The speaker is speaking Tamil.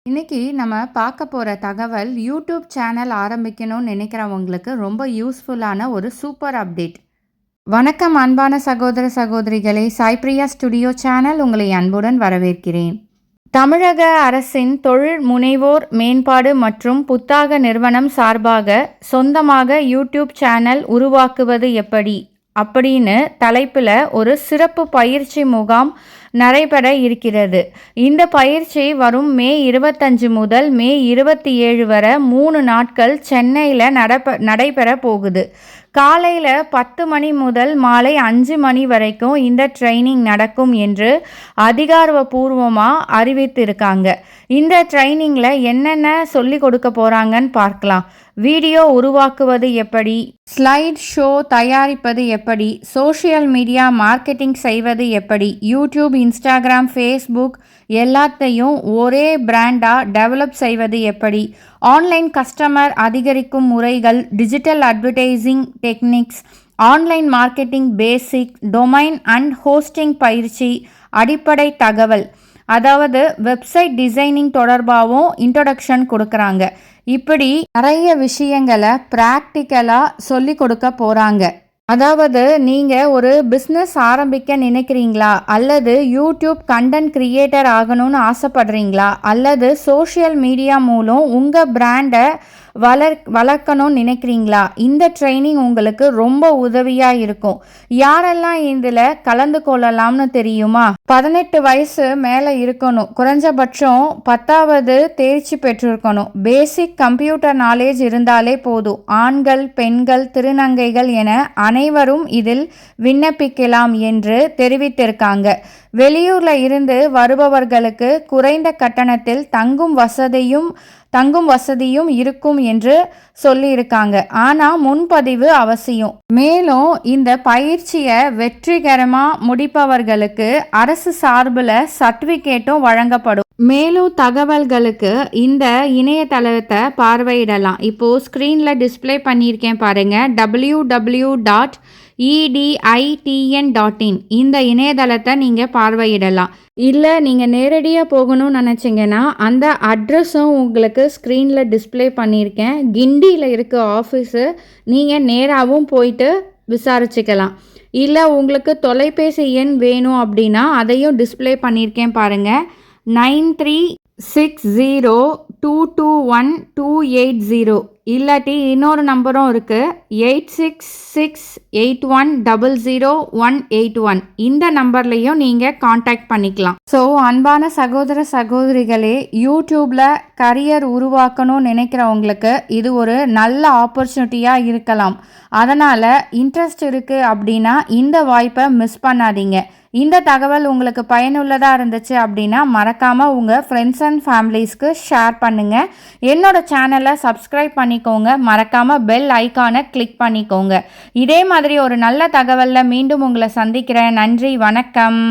இன்னைக்கு நம்ம பார்க்க போற தகவல் யூடியூப் சேனல் ஆரம்பிக்கணும்னு நினைக்கிறவங்களுக்கு ரொம்ப யூஸ்ஃபுல்லான ஒரு சூப்பர் அப்டேட். வணக்கம் அன்பான சகோதர சகோதரிகளே, சாய்பிரியா ஸ்டுடியோ சேனல் உங்களை அன்புடன் வரவேற்கிறேன். தமிழக அரசின் தொழில் முனைவோர் மேம்பாடு மற்றும் புத்தாக்க நிறுவனம் சார்பாக சொந்தமாக யூடியூப் சேனல் உருவாக்குவது எப்படி அப்படின்னு தலைப்பில் ஒரு சிறப்பு பயிற்சி முகாம் நடைபெற இருக்கிறது. இந்த பயிற்சி வரும் மே 25 முதல் மே 27 வரை 3 நாட்கள் சென்னையில் நடைபெற போகுது. காலையில் 10 மணி முதல் மாலை 5 மணி வரைக்கும் இந்த ட்ரைனிங் நடக்கும் என்று அதிகாரப்பூர்வமாக அறிவித்திருக்காங்க. இந்த ட்ரைனிங்கில் என்னென்ன சொல்லி கொடுக்க போகிறாங்கன்னு பார்க்கலாம். வீடியோ உருவாக்குவது எப்படி, ஸ்லைட் ஷோ தயாரிப்பது எப்படி, சோஷியல் மீடியா மார்க்கெட்டிங் செய்வது எப்படி, யூடியூப், இன்ஸ்டாகிராம், ஃபேஸ்புக் எல்லாத்தையும் ஒரே பிராண்டாக டெவலப் செய்வது எப்படி, ஆன்லைன் கஸ்டமர் அதிகரிக்கும் முறைகள், digital advertising techniques, online marketing basic, domain and hosting பயிற்சி, அடிப்படை தகவல், அதாவது வெப்சைட் டிசைனிங் தொடர்பாகவும் இன்ட்ரொடக்ஷன் கொடுக்குறாங்க. இப்படி நிறைய விஷயங்களை ப்ராக்டிக்கலாக சொல்லி கொடுக்க போகிறாங்க. அதாவது நீங்கள் ஒரு பிஸ்னஸ் ஆரம்பிக்க நினைக்கிறீங்களா, அல்லது யூடியூப் கண்டென்ட் கிரியேட்டர் ஆகணும்னு ஆசைப்படுறீங்களா, அல்லது சோஷியல் மீடியா மூலம் உங்கள் பிராண்டை வளர்க்கணும்னு நினைக்கிறீங்களா, இந்த ட்ரைனிங் உங்களுக்கு ரொம்ப உதவியாக இருக்கும். யாரெல்லாம் இதில் கலந்து கொள்ளலாம்னு தெரியுமா? 18 வயசு மேலே இருக்கணும், குறைஞ்சபட்சம் 10வது தேர்ச்சி பெற்றிருக்கணும், பேசிக் கம்ப்யூட்டர் நாலேஜ் இருந்தாலே போதும். ஆண்கள், பெண்கள், திருநங்கைகள் என அனைவரும் இதில் விண்ணப்பிக்கலாம் என்று தெரிவித்திருக்காங்க. வெளியூரில் இருந்து வருபவர்களுக்கு குறைந்த கட்டணத்தில் தங்கும் வசதியும் இருக்கும் என்று சொல்லியிருக்காங்க. ஆனால் முன்பதிவு அவசியம். மேலும் இந்த பயிற்சியை வெற்றிகரமாக முடிப்பவர்களுக்கு அரசு சார்பில் சர்டிஃபிகேட்டும் வழங்கப்படும். மேலும் தகவல்களுக்கு இந்த இணையதளத்தை பார்வையிடலாம். இப்போது ஸ்க்ரீனில் டிஸ்பிளே பண்ணியிருக்கேன் பாருங்கள், www.editn.in. இந்த இணையதளத்தை நீங்கள் பார்வையிடலாம். இல்லை நீங்கள் நேரடியாக போகணும்னு நினச்சிங்கன்னா அந்த அட்ரஸும் உங்களுக்கு ஸ்க்ரீனில் டிஸ்பிளே பண்ணியிருக்கேன். கிண்டியில் இருக்க ஆஃபீஸு, நீங்கள் நேராகவும் போயிட்டு விசாரிச்சுக்கலாம். இல்லை உங்களுக்கு தொலைபேசி எண் வேணும் அப்படின்னா அதையும் டிஸ்பிளே பண்ணியிருக்கேன் பாருங்கள், 9360221280. இல்லாட்டி இன்னொரு நம்பரும் இருக்குது, 8668100181. இந்த நம்பர்லையும் நீங்கள் காண்டாக்ட் பண்ணிக்கலாம். ஸோ அன்பான சகோதர சகோதரிகளே, யூடியூப்பில் கரியர் உருவாக்கணும்னு நினைக்கிறவங்களுக்கு இது ஒரு நல்ல ஆப்பர்ச்சுனிட்டியாக இருக்கலாம். அதனால் இன்ட்ரெஸ்ட் இருக்குது அப்படின்னா இந்த வாய்ப்பை மிஸ் பண்ணாதீங்க. இந்த தகவல் உங்களுக்கு பயனுள்ளதாக இருந்துச்சு அப்படின்னா மறக்காமல் உங்கள் ஃப்ரெண்ட்ஸ் அண்ட் ஃபேமிலிஸ்க்கு ஷேர் பண்ணுங்கள். என்னோட சேனலை சப்ஸ்கிரைப் பண்ணிக்கோங்க. மறக்காமல் பெல் ஐக்கானை கிளிக் பண்ணிக்கோங்க. இதே மாதிரி ஒரு நல்ல தகவலில் மீண்டும் உங்களை சந்திக்கிறேன். நன்றி, வணக்கம்.